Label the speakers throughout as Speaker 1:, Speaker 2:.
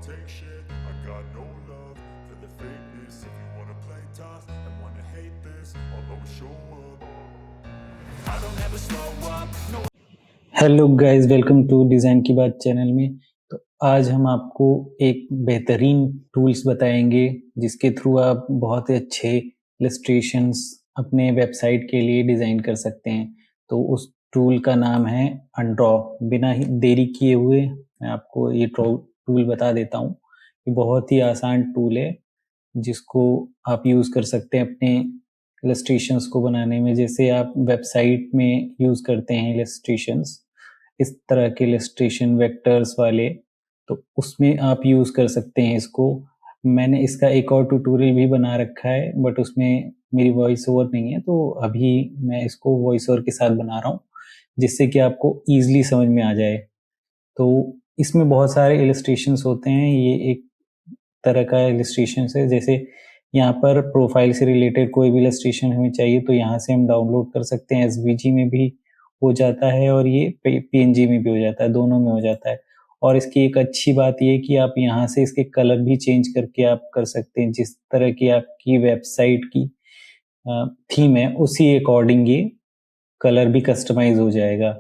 Speaker 1: take shit. I got no love for the fakeness. If you wanna play tough and wanna hate this, I'll always show up. I don't ever slow up, no.
Speaker 2: Hello guys, welcome to design की बात channel में। तो आज हम आपको एक बेहतरीन tools बताएंगे जिसके थ्रू आप बहुत ही अच्छे इलस्ट्रेशंस अपने वेबसाइट के लिए डिज़ाइन कर सकते हैं। तो उस टूल का नाम है अनड्रॉ। बिना ही देरी किए हुए मैं आपको ये टूल बता देता हूँ। ये बहुत ही आसान टूल है जिसको आप यूज़ कर सकते हैं अपने इलस्ट्रेशंस को बनाने में। जैसे आप वेबसाइट में यूज़ करते हैं इलस्ट्रेशंस, इस तरह के इलस्ट्रेशन वेक्टर्स वाले, तो उसमें आप यूज़ कर सकते हैं इसको। मैंने इसका एक और ट्यूटोरियल भी बना रखा है बट उसमें मेरी वॉइस ओवर नहीं है, तो अभी मैं इसको वॉइस ओवर के साथ बना रहा हूँ जिससे कि आपको ईज़िली समझ में आ जाए। तो इसमें बहुत सारे इलस्ट्रेशंस होते हैं। ये एक तरह का इलस्ट्रेशन है। जैसे यहाँ पर प्रोफाइल से रिलेटेड कोई भी इलस्ट्रेशन हमें चाहिए तो यहाँ से हम डाउनलोड कर सकते हैं। एसवीजी में भी हो जाता है और ये पीएनजी में भी हो जाता है, दोनों में हो जाता है। और इसकी एक अच्छी बात ये है कि आप यहाँ से इसके कलर भी चेंज करके आप कर सकते हैं। जिस तरह की आपकी वेबसाइट की थीम है उसी अकॉर्डिंग ये कलर भी कस्टमाइज हो जाएगा।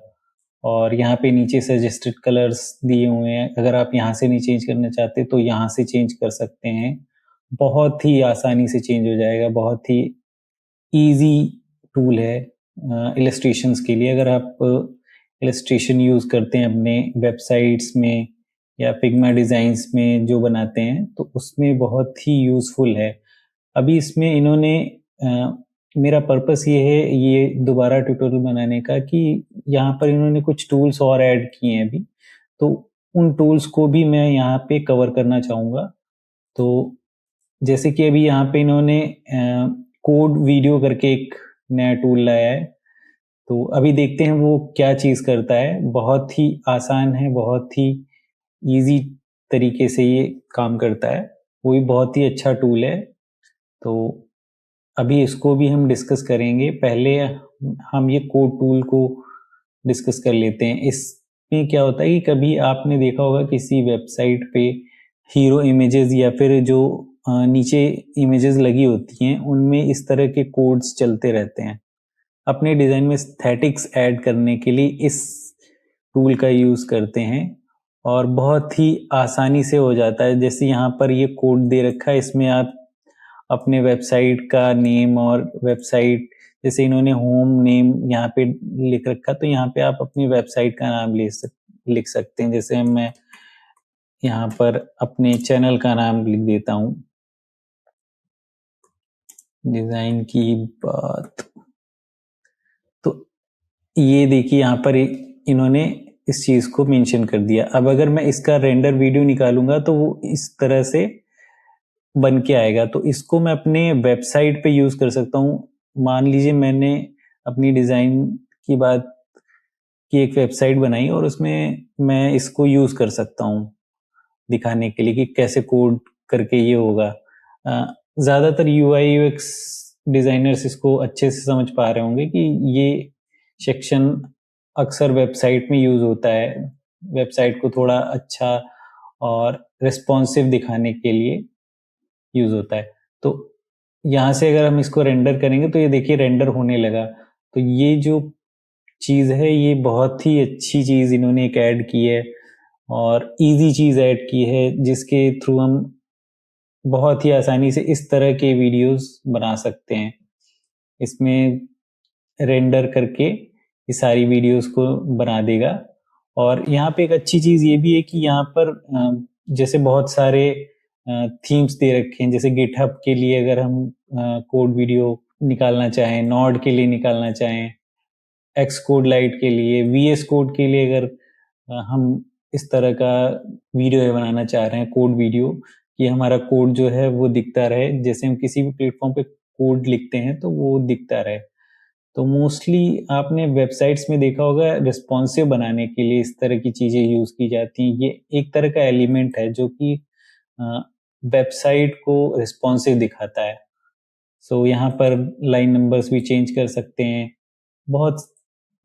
Speaker 2: और यहाँ पे नीचे सजेस्टेड कलर्स दिए हुए हैं। अगर आप यहाँ से नहीं चेंज करना चाहते तो यहाँ से चेंज कर सकते हैं। बहुत ही आसानी से चेंज हो जाएगा। बहुत ही इजी टूल है इलस्ट्रेशंस के लिए। अगर आप इलस्ट्रेशन यूज़ करते हैं अपने वेबसाइट्स में या फिग्मा डिज़ाइंस में जो बनाते हैं तो उसमें बहुत ही यूज़फुल है। अभी इसमें इन्होंने मेरा पर्पस ये है ये दोबारा ट्यूटोरियल बनाने का कि यहाँ पर इन्होंने कुछ टूल्स और ऐड किए हैं अभी, तो उन टूल्स को भी मैं यहाँ पे कवर करना चाहूँगा। तो जैसे कि अभी यहाँ पे इन्होंने कोड वीडियो करके एक नया टूल लाया है, तो अभी देखते हैं वो क्या चीज़ करता है। बहुत ही आसान है, बहुत ही ईज़ी तरीके से ये काम करता है। वो भी बहुत ही अच्छा टूल है। तो अभी इसको भी हम डिस्कस करेंगे। पहले हम ये कोड टूल को डिस्कस कर लेते हैं। इसमें क्या होता है कि कभी आपने देखा होगा किसी वेबसाइट पे हीरो इमेजेस या फिर जो नीचे इमेजेस लगी होती हैं उनमें इस तरह के कोड्स चलते रहते हैं। अपने डिज़ाइन में एस्थेटिक्स ऐड करने के लिए इस टूल का यूज़ करते हैं और बहुत ही आसानी से हो जाता है। जैसे यहाँ पर ये कोड दे रखा है, इसमें आप अपने वेबसाइट का नेम और वेबसाइट, जैसे इन्होंने होम नेम यहाँ पे लिख रखा, तो यहाँ पे आप अपनी वेबसाइट का नाम लिख सकते हैं। जैसे मैं यहाँ पर अपने चैनल का नाम लिख देता हूँ, डिज़ाइन की बात। तो ये देखिए यहाँ पर इन्होंने इस चीज़ को मेंशन कर दिया। अब अगर मैं इसका रेंडर वीडियो निकालूंगा तो वो इस तरह से बन के आएगा। तो इसको मैं अपने वेबसाइट पे यूज़ कर सकता हूँ। मान लीजिए मैंने अपनी डिज़ाइन की बात की एक वेबसाइट बनाई और उसमें मैं इसको यूज़ कर सकता हूँ दिखाने के लिए कि कैसे कोड करके ये होगा। ज़्यादातर यूआई यूएक्स डिज़ाइनर्स इसको अच्छे से समझ पा रहे होंगे कि ये सेक्शन अक्सर वेबसाइट में यूज़ होता है, वेबसाइट को थोड़ा अच्छा और रिस्पॉन्सिव दिखाने के लिए यूज़ होता है। तो यहाँ से अगर हम इसको रेंडर करेंगे तो ये देखिए रेंडर होने लगा। तो ये जो चीज़ है ये बहुत ही अच्छी चीज़ इन्होंने एक ऐड की है और इजी चीज़ ऐड की है जिसके थ्रू हम बहुत ही आसानी से इस तरह के वीडियोस बना सकते हैं। इसमें रेंडर करके ये सारी वीडियोस को बना देगा। और यहाँ पे एक अच्छी चीज़ ये भी है कि यहाँ पर जैसे बहुत सारे थीम्स दे रखे हैं। जैसे गिटहब के लिए अगर हम कोड वीडियो निकालना चाहें, नॉड के लिए निकालना चाहें, एक्स कोड लाइट के लिए, वीएस कोड के लिए अगर हम इस तरह का वीडियो बनाना चाह रहे हैं, कोड वीडियो, कि हमारा कोड जो है वो दिखता रहे, जैसे हम किसी भी प्लेटफॉर्म पे कोड लिखते हैं तो वो दिखता रहे। तो मोस्टली आपने वेबसाइट्स में देखा होगा रिस्पॉन्सिव बनाने के लिए इस तरह की चीज़ें यूज़ की जाती हैं। ये एक तरह का एलिमेंट है जो कि वेबसाइट को रिस्पॉन्सिव दिखाता है। सो यहाँ पर लाइन नंबर्स भी चेंज कर सकते हैं। बहुत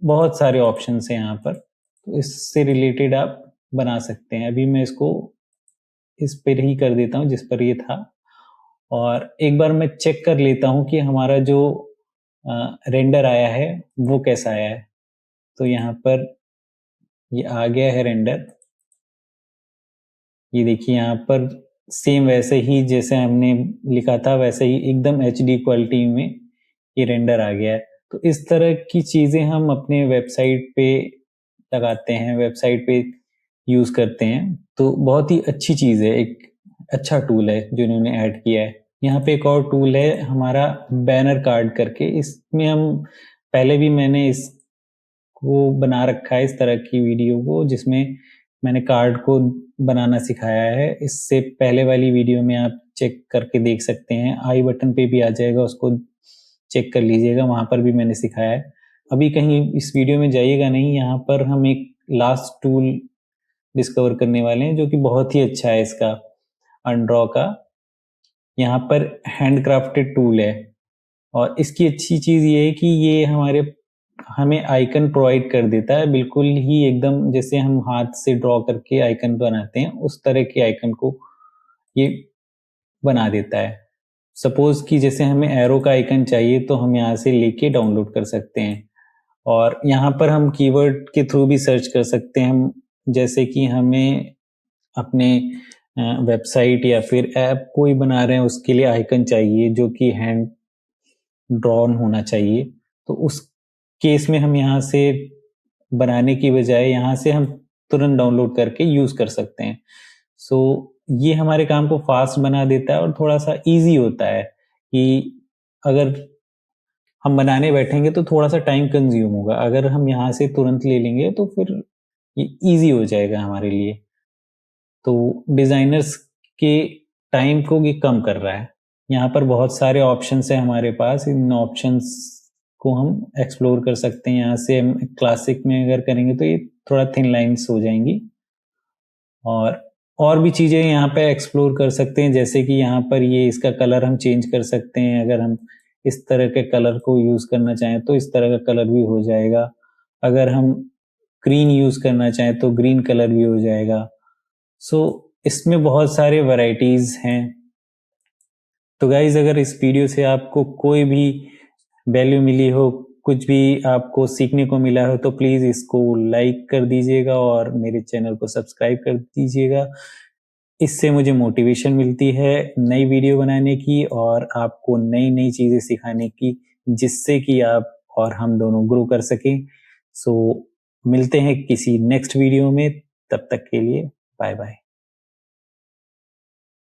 Speaker 2: बहुत सारे ऑप्शंस हैं यहाँ पर, तो इससे रिलेटेड आप बना सकते हैं। अभी मैं इसको इस पर ही कर देता हूँ जिस पर ये था, और एक बार मैं चेक कर लेता हूँ कि हमारा जो रेंडर आया है वो कैसा आया है। तो यहाँ पर ये आ गया है रेंडर। ये देखिए यहाँ पर सेम वैसे ही जैसे हमने लिखा था वैसे ही एकदम HD क्वालिटी में ये रेंडर आ गया है। तो इस तरह की चीज़ें हम अपने वेबसाइट पे लगाते हैं, वेबसाइट पे यूज़ करते हैं। तो बहुत ही अच्छी चीज़ है, एक अच्छा टूल है जो इन्होंने ऐड किया है। यहाँ पे एक और टूल है हमारा बैनर कार्ड करके, इसमें हम पहले भी मैंने इसको बना रखा है, इस तरह की वीडियो को जिसमें मैंने कार्ड को बनाना सिखाया है। इससे पहले वाली वीडियो में आप चेक करके देख सकते हैं, आई बटन पे भी आ जाएगा, उसको चेक कर लीजिएगा, वहाँ पर भी मैंने सिखाया है। अभी कहीं इस वीडियो में जाइएगा नहीं, यहाँ पर हम एक लास्ट टूल डिस्कवर करने वाले हैं जो कि बहुत ही अच्छा है इसका, अनड्रॉ का। यहाँ पर हैंड क्राफ्टेड टूल है और इसकी अच्छी चीज़ ये है कि ये हमें आइकन प्रोवाइड कर देता है, बिल्कुल ही एकदम जैसे हम हाथ से ड्रॉ करके आइकन बनाते हैं उस तरह के आइकन को ये बना देता है। सपोज कि जैसे हमें एरो का आइकन चाहिए तो हम यहाँ से लेके डाउनलोड कर सकते हैं, और यहाँ पर हम कीवर्ड के थ्रू भी सर्च कर सकते हैं। हम जैसे कि हमें अपने वेबसाइट या फिर ऐप कोई बना रहे हैं उसके लिए आइकन चाहिए जो कि हैंड ड्रॉन होना चाहिए, तो उस केस में हम यहाँ से बनाने की बजाय यहाँ से हम तुरंत डाउनलोड करके यूज़ कर सकते हैं। सो ये हमारे काम को फास्ट बना देता है और थोड़ा सा इजी होता है कि अगर हम बनाने बैठेंगे तो थोड़ा सा टाइम कंज्यूम होगा, अगर हम यहाँ से तुरंत ले लेंगे तो फिर ये इजी हो जाएगा हमारे लिए। तो डिज़ाइनर्स के टाइम को ये कम कर रहा है। यहाँ पर बहुत सारे ऑप्शंस हैं हमारे पास, इन ऑप्शंस को हम एक्सप्लोर कर सकते हैं। यहाँ से हम क्लासिक में अगर करेंगे तो ये थोड़ा थिन लाइन्स हो जाएंगी, और भी चीज़ें यहाँ पे एक्सप्लोर कर सकते हैं, जैसे कि यहाँ पर ये इसका कलर हम चेंज कर सकते हैं। अगर हम इस तरह के कलर को यूज़ करना चाहें तो इस तरह का कलर भी हो जाएगा, अगर हम ग्रीन यूज़ करना चाहें तो ग्रीन कलर भी हो जाएगा। सो इसमें बहुत सारे वैरायटीज़ हैं। तो गाइज़ अगर इस वीडियो से आपको कोई भी वैल्यू मिली हो, कुछ भी आपको सीखने को मिला हो, तो प्लीज़ इसको लाइक कर दीजिएगा और मेरे चैनल को सब्सक्राइब कर दीजिएगा। इससे मुझे मोटिवेशन मिलती है नई वीडियो बनाने की और आपको नई नई चीज़ें सिखाने की, जिससे कि आप और हम दोनों ग्रो कर सकें। सो मिलते हैं किसी नेक्स्ट वीडियो में, तब तक के लिए बाय बाय।